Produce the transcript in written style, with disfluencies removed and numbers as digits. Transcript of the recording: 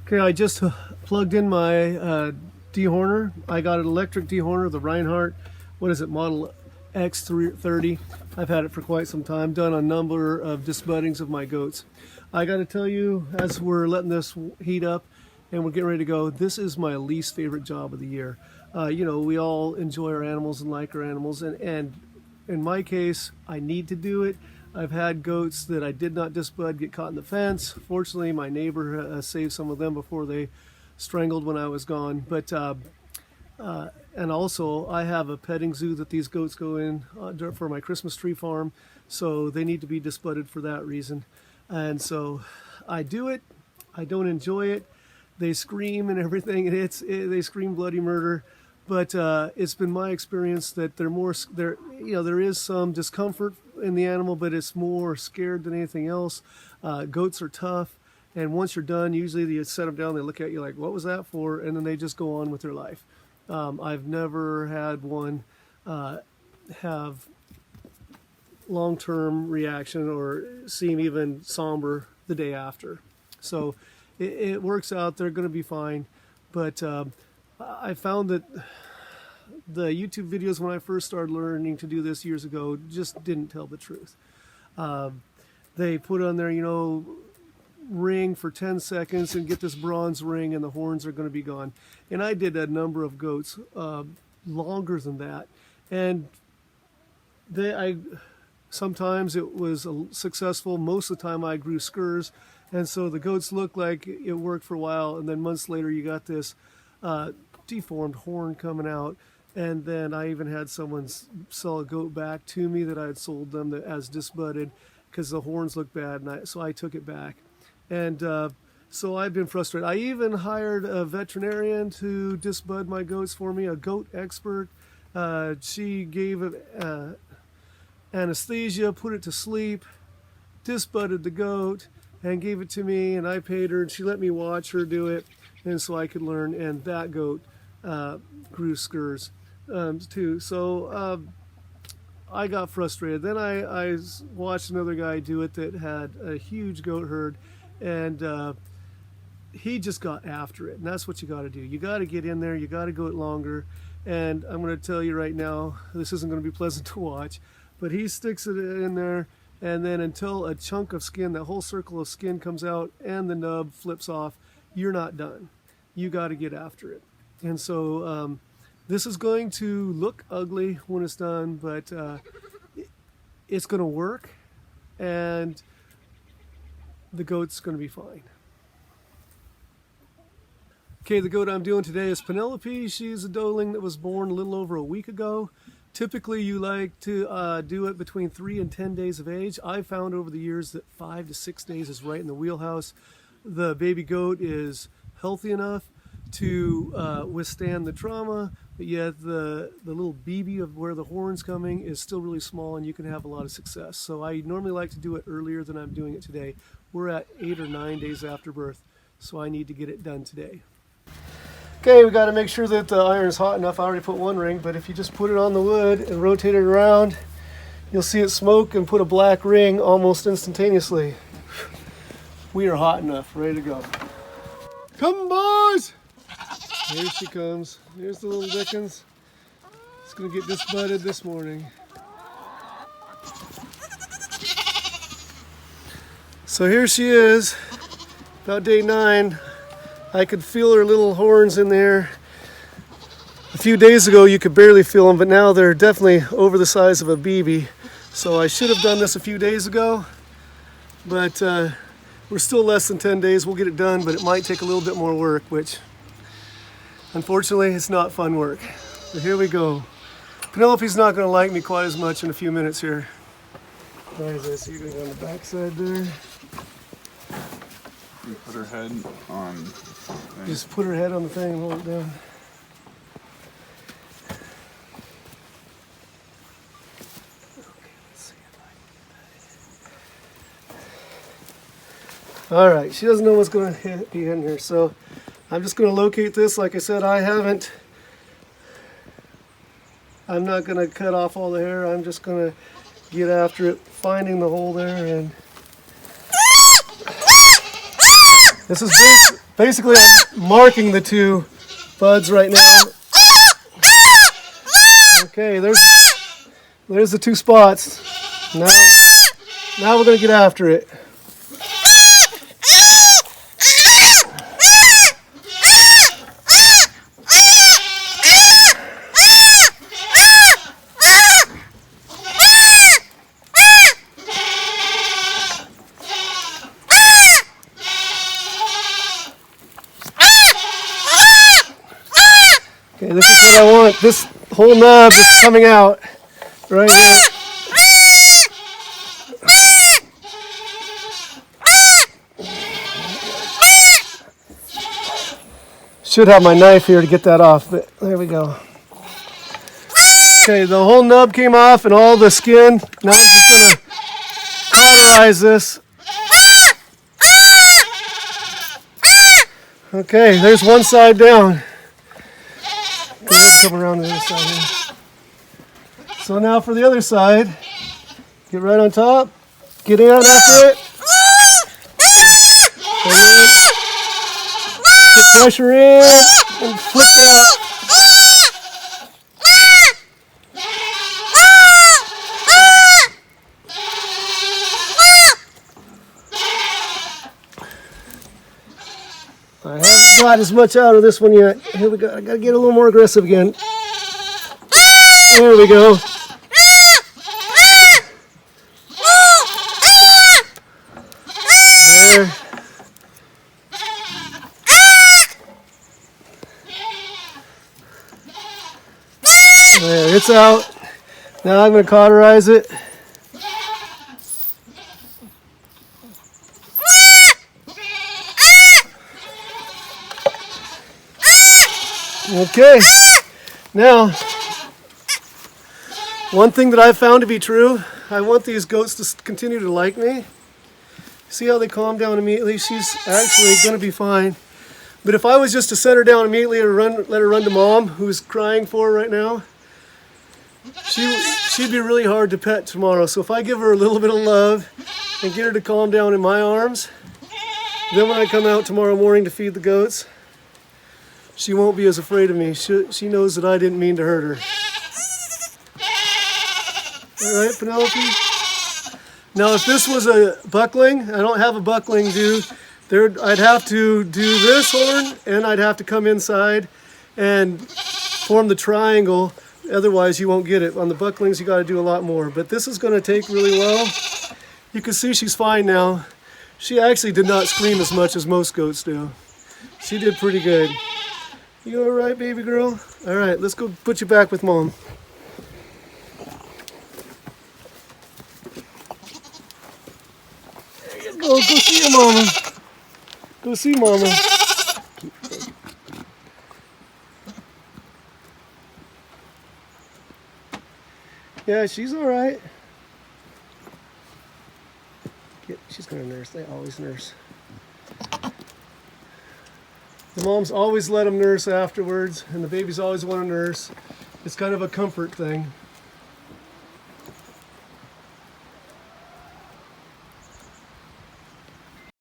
Okay, I just plugged in my dehorner. I got an electric dehorner, the Rhinehart. What is it, model X-30. I've had it for quite some time, done a number of disbuddings of my goats. I got to tell you, as we're letting this heat up and we're getting ready to go, this is my least favorite job of the year. You know, we all enjoy our animals and like our animals, and in my case, I need to do it. I've had goats that I did not disbud get caught in the fence. Fortunately, my neighbor saved some of them before they strangled when I was gone. But and also, I have a petting zoo that these goats go in for my Christmas tree farm, so they need to be disbudded for that reason. And so I do it. I don't enjoy it. They scream and everything, and they scream bloody murder. But it's been my experience that there is some discomfort in the animal, but it's more scared than anything else. Goats are tough, and once you're done, usually you set them down, they look at you like, what was that for? And then they just go on with their life. I've never had one have long-term reaction or seem even somber the day after. So it works out. They're going to be fine. But I found that the YouTube videos when I first started learning to do this years ago just didn't tell the truth. They put on there, you know, ring for 10 seconds and get this bronze ring and the horns are going to be gone. And I did a number of goats longer than that. And sometimes it was successful. Most of the time I grew scurs. And so the goats looked like it worked for a while. And then months later you got this deformed horn coming out. And then I even had someone sell a goat back to me that I had sold them as disbudded because the horns looked bad, and so I took it back. And so I've been frustrated. I even hired a veterinarian to disbud my goats for me, a goat expert. She gave it anesthesia, put it to sleep, disbudded the goat, and gave it to me, and I paid her, and she let me watch her do it, and so I could learn, and that goat grew scurs too. So I got frustrated. Then I watched another guy do it that had a huge goat herd, and he just got after it. And that's what you got to do. You got to get in there. You got to go it longer. And I'm going to tell you right now, this isn't going to be pleasant to watch, but he sticks it in there, and then until a chunk of skin, that whole circle of skin comes out and the nub flips off, you're not done. You got to get after it. And so this is going to look ugly when it's done, but it's going to work, and the goat's going to be fine. Okay, the goat I'm doing today is Penelope. She's a doeling that was born a little over a week ago. Typically, you like to do it between 3 and 10 days of age. I've found over the years that 5 to 6 days is right in the wheelhouse. The baby goat is healthy enough to withstand the trauma, but yet the little BB of where the horn's coming is still really small, and you can have a lot of success. So I normally like to do it earlier than I'm doing it today. We're at 8 or 9 days after birth, so I need to get it done today. Okay, we got to make sure that the iron's hot enough. I already put one ring, but if you just put it on the wood and rotate it around, you'll see it smoke and put a black ring almost instantaneously. We are hot enough, ready to go. Come, boys! Here she comes. Here's the little Dickens. It's going to get disbudded this morning. So here she is, about day 9. I could feel her little horns in there. A few days ago you could barely feel them, but now they're definitely over the size of a BB. So I should have done this a few days ago, but we're still less than 10 days. We'll get it done, but it might take a little bit more work, which unfortunately it's not fun work. So here we go. Penelope's not going to like me quite as much in a few minutes here. Where is this? You're going to go on the back side there. You put her head on. Just put her head on the thing and hold it down. All right, she doesn't know what's going to be in here, so I'm just going to locate this. Like I said, I'm not going to cut off all the hair. I'm just going to get after it, finding the hole there, and This is basically I'm marking the two buds right now. Okay, there's the two spots. Now we're gonna get after it. Okay, this is what I want. This whole nub is coming out right here. Should have my knife here to get that off, but there we go. Okay, the whole nub came off and all the skin. Now I'm just gonna cauterize this. Okay, there's one side down. Go ahead and come around the other side here. So now for the other side, get right on top, get in after it. Get pressure in and flick out. I haven't got as much out of this one yet. Here we go. I gotta get a little more aggressive again. There we go. There. There, it's out. Now I'm going to cauterize it. Okay, now, one thing that I've found to be true, I want these goats to continue to like me. See how they calm down immediately? She's actually going to be fine. But if I was just to set her down immediately and let her run to mom, who's crying for her right now, she'd be really hard to pet tomorrow. So if I give her a little bit of love and get her to calm down in my arms, then when I come out tomorrow morning to feed the goats, she won't be as afraid of me. She knows that I didn't mean to hurt her. All right, Penelope? Now, if this was a buckling, I don't have a buckling I'd have to do this horn, and I'd have to come inside and form the triangle. Otherwise, you won't get it. On the bucklings, you got to do a lot more. But this is going to take really well. You can see she's fine now. She actually did not scream as much as most goats do. She did pretty good. You all right, baby girl? All right, let's go put you back with mom. There you go. Go see your mama. Go see mama. Yeah, she's all right. She's gonna nurse. They always nurse. The moms always let them nurse afterwards, and the babies always want to nurse. It's kind of a comfort thing.